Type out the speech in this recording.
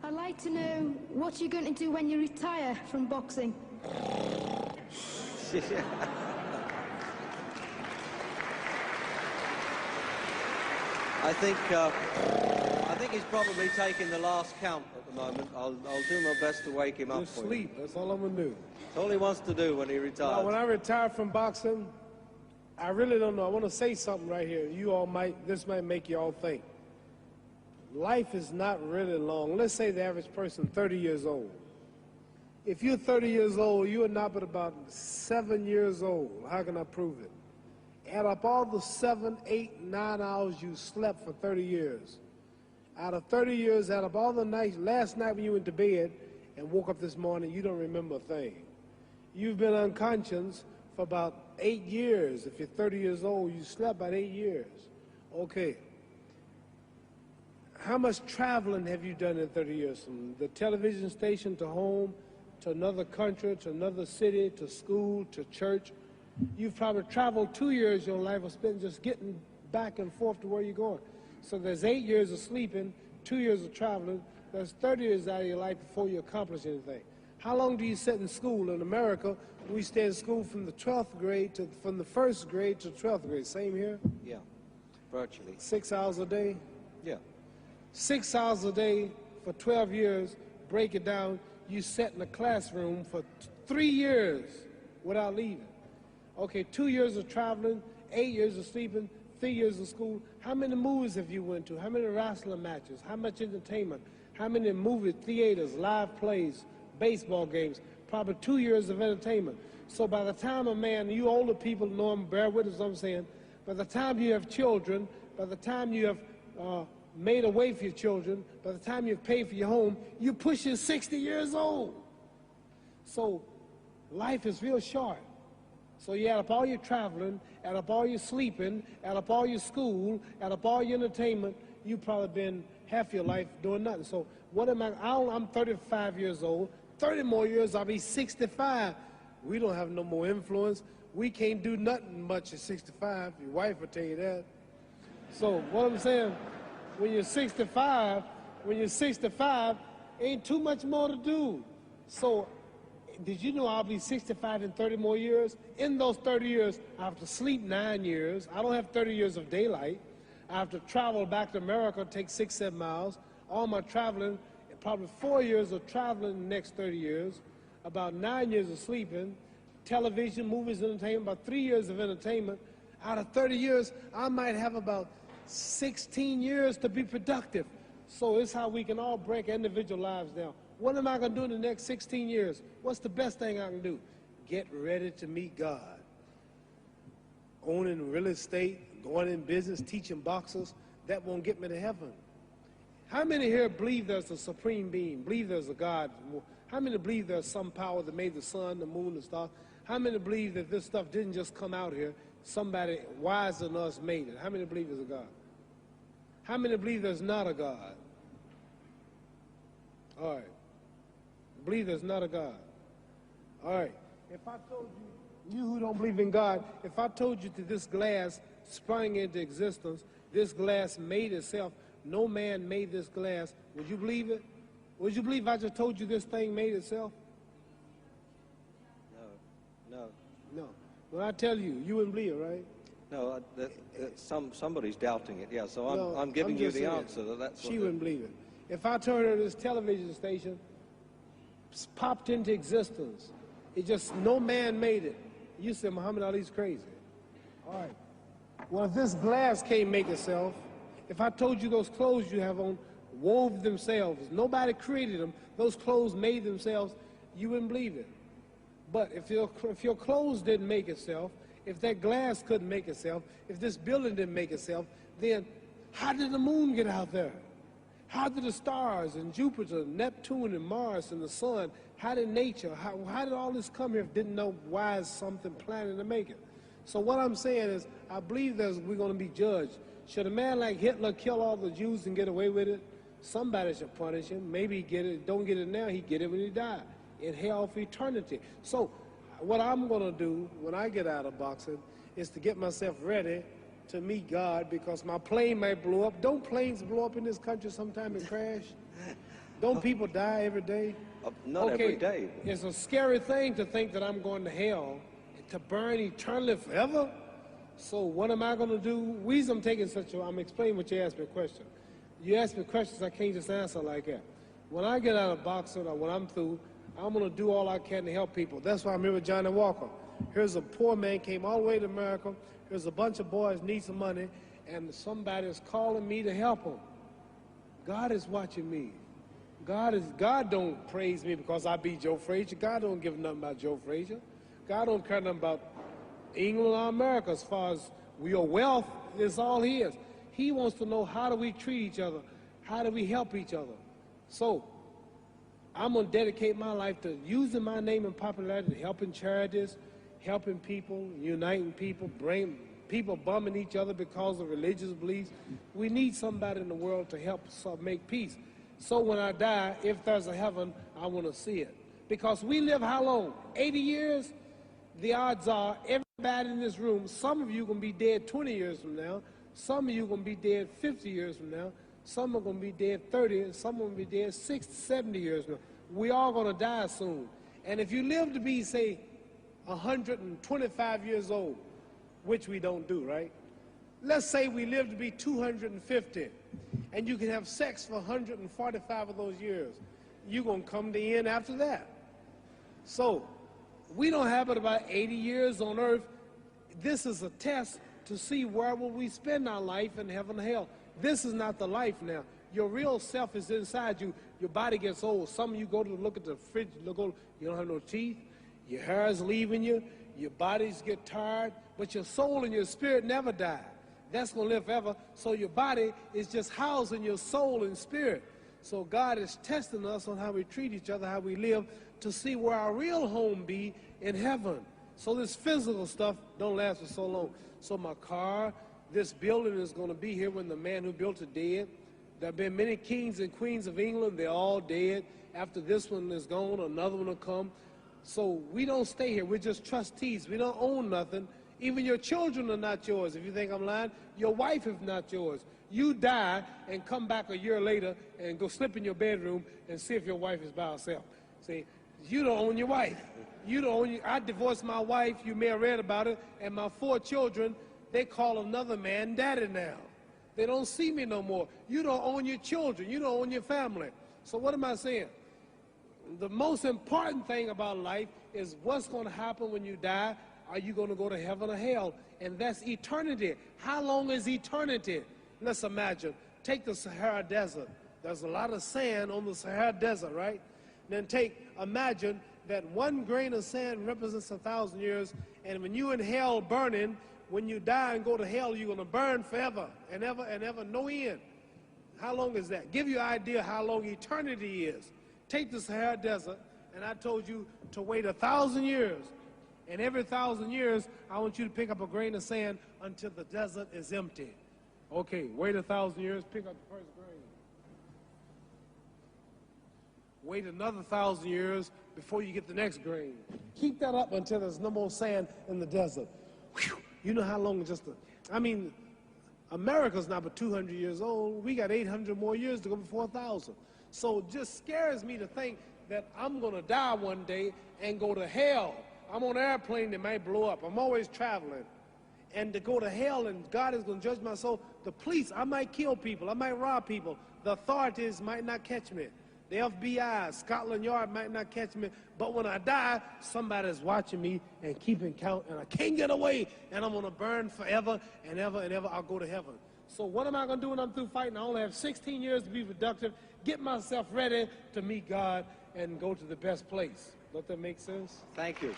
I'd like to know what you're going to do when you retire from boxing. I think he's probably taking the last count at the moment. I'll do my best to wake him up Just for sleep. you. That's all I'm going to do. That's all he wants to do when he retires. Now, when I retire from boxing, I really don't know. I want to say something right here. This might make you all think. Life is not really long. Let's say the average person 30 years old. If you're 30 years old, you are not but about 7 years old. How can I prove it? Add up all the 7, 8, 9 hours you slept for 30 years. Out of 30 years, add up all the nights, last night when you went to bed and woke up this morning, you don't remember a thing. You've been unconscious for about 8 years. If you're 30 years old, you slept about 8 years. Okay. How much traveling have you done in 30 years? From the television station to home, to another country, to another city, to school, to church. You've probably traveled 2 years your life was spent just getting back and forth to where you're going. So there's 8 years of sleeping, 2 years of traveling. There's 30 years out of your life before you accomplish anything. How long do you sit in school? In America, we stay in school from the 12th grade from the 1st grade to 12th grade. Same here? Yeah, virtually. 6 hours a day? Yeah. 6 hours a day for 12 years, break it down, you sat in the classroom for 3 years without leaving. Okay, 2 years of traveling, 8 years of sleeping, 3 years of school. How many movies have you went to? How many wrestling matches? How much entertainment? How many movie theaters, live plays, baseball games? Probably 2 years of entertainment. So by the time a man, you older people know him, bear with us what I'm saying, by the time you have children, by the time you have made a way for your children, by the time you've paid for your home, you're pushing 60 years old. So life is real short. So you add up all your traveling, add up all your sleeping, add up all your school, add up all your entertainment, you've probably been half your life doing nothing. So what am I'm 35 years old, 30 more years, I'll be 65. We don't have no more influence. We can't do nothing much at 65. Your wife will tell you that. So what I'm saying, when you're 65, ain't too much more to do. So did you know I'll be 65 in 30 more years? In those 30 years, I have to sleep 9 years. I don't have 30 years of daylight. I have to travel back to America, take 6, 7 miles. All my traveling, probably 4 years of traveling in the next 30 years, about 9 years of sleeping, television, movies, entertainment, about 3 years of entertainment. Out of 30 years, I might have about 16 years to be productive. So it's how we can all break individual lives down. What am I going to do in the next 16 years? What's the best thing I can do? Get ready to meet God. Owning real estate, going in business, teaching boxers, that won't get me to heaven. How many here believe there's a supreme being, believe there's a God? How many believe there's some power that made the sun, the moon, the stars? How many believe that this stuff didn't just come out here? Somebody wiser than us made it. How many believe there's a God? How many believe there's not a God? All right. Believe there's not a God. All right. If I told you, you who don't believe in God, if I told you that this glass sprang into existence, this glass made itself, no man made this glass, would you believe it? Would you believe I just told you this thing made itself? No. No. When I tell you, you wouldn't believe it, right? No, somebody's doubting it, yeah, so I'm giving you the answer. That's she wouldn't believe it. If I told her this television station popped into existence, it just, no man made it, you said Muhammad Ali's crazy. All right. Well, if this glass can't make itself, if I told you those clothes you have on wove themselves, nobody created them, those clothes made themselves, you wouldn't believe it. But if your clothes didn't make itself, if that glass couldn't make itself, if this building didn't make itself, then how did the moon get out there? How did the stars and Jupiter, Neptune and Mars and the sun, how did nature, how did all this come here if didn't know why is something planning to make it? So what I'm saying is, I believe we're going to be judged. Should a man like Hitler kill all the Jews and get away with it? Somebody should punish him. Maybe he get it, don't get it now, he get it when he died, in hell for eternity. So what I'm going to do when I get out of boxing is to get myself ready to meet God, because my plane might blow up. Don't planes blow up in this country sometime and crash? Don't people die every day? Not every day. It's a scary thing to think that I'm going to hell to burn eternally forever. So what am I going to do? The reason I'm taking I'm explaining what you asked me a question. You ask me questions I can't just answer like that. When I get out of boxing or when I'm through, I'm going to do all I can to help people. That's why I'm here with Johnny Walker. Here's a poor man, came all the way to America. Here's a bunch of boys need some money, and somebody is calling me to help them. God is watching me. God don't praise me because I beat Joe Frazier. God don't give nothing about Joe Frazier. God don't care nothing about England or America as far as your wealth is all his. He wants to know, how do we treat each other? How do we help each other? So I'm going to dedicate my life to using my name and popularity, helping charities, helping people, uniting people, bring people bumming each other because of religious beliefs. We need somebody in the world to help us make peace. So when I die, if there's a heaven, I want to see it. Because we live how long? 80 years? The odds are everybody in this room, some of you are going to be dead 20 years from now. Some of you are going to be dead 50 years from now. Some are going to be dead 30, and some are going to be dead 60, 70 years from now. We all going to die soon. And if you live to be, say, 125 years old, which we don't do, right? Let's say we live to be 250, and you can have sex for 145 of those years. You're going to come to the end after that. So we don't have but about 80 years on earth. This is a test to see where will we spend our life in heaven and hell. This is not the life now. Your real self is inside you. Your body gets old. Some of you go to look at the fridge, you don't have no teeth. Your hair is leaving you. Your bodies get tired. But your soul and your spirit never die. That's going to live forever. So your body is just housing your soul and spirit. So God is testing us on how we treat each other, how we live, to see where our real home be in heaven. So this physical stuff don't last for so long. So my car, this building is going to be here when the man who built it dead. There have been many kings and queens of England. They're all dead. After this one is gone, another one will come. So we don't stay here. We're just trustees. We don't own nothing. Even your children are not yours. If you think I'm lying, your wife is not yours. You die and come back a year later and go slip in your bedroom and see if your wife is by herself. See, you don't own your wife. You don't own I divorced my wife. You may have read about it. And my 4 children, they call another man daddy now. They don't see me no more. You don't own your children. You don't own your family. So what am I saying? The most important thing about life is what's going to happen when you die. Are you going to go to heaven or hell? And that's eternity. How long is eternity? Let's imagine. Take the Sahara Desert. There's a lot of sand on the Sahara Desert, right? Then imagine that 1 grain of sand represents 1,000 years, and when you in hell burning, when you die and go to hell, you're going to burn forever and ever, no end. How long is that? Give you an idea how long eternity is. Take the Sahara Desert, and I told you to wait 1,000 years. And every 1,000 years, I want you to pick up a grain of sand until the desert is empty. Okay, wait 1,000 years, pick up the first grain. Wait another 1,000 years before you get the next grain. Keep that up until there's no more sand in the desert. Whew. You know how long America's not but 200 years old. We got 800 more years to go before 1,000. So it just scares me to think that I'm going to die one day and go to hell. I'm on an airplane that might blow up. I'm always traveling. And to go to hell and God is going to judge my soul. The police, I might kill people. I might rob people. The authorities might not catch me. The FBI, Scotland Yard might not catch me. But when I die, somebody's watching me and keeping count. And I can't get away. And I'm going to burn forever and ever and ever. I'll go to heaven. So what am I going to do when I'm through fighting? I only have 16 years to be productive. Get myself ready to meet God and go to the best place. Does that make sense? Thank you.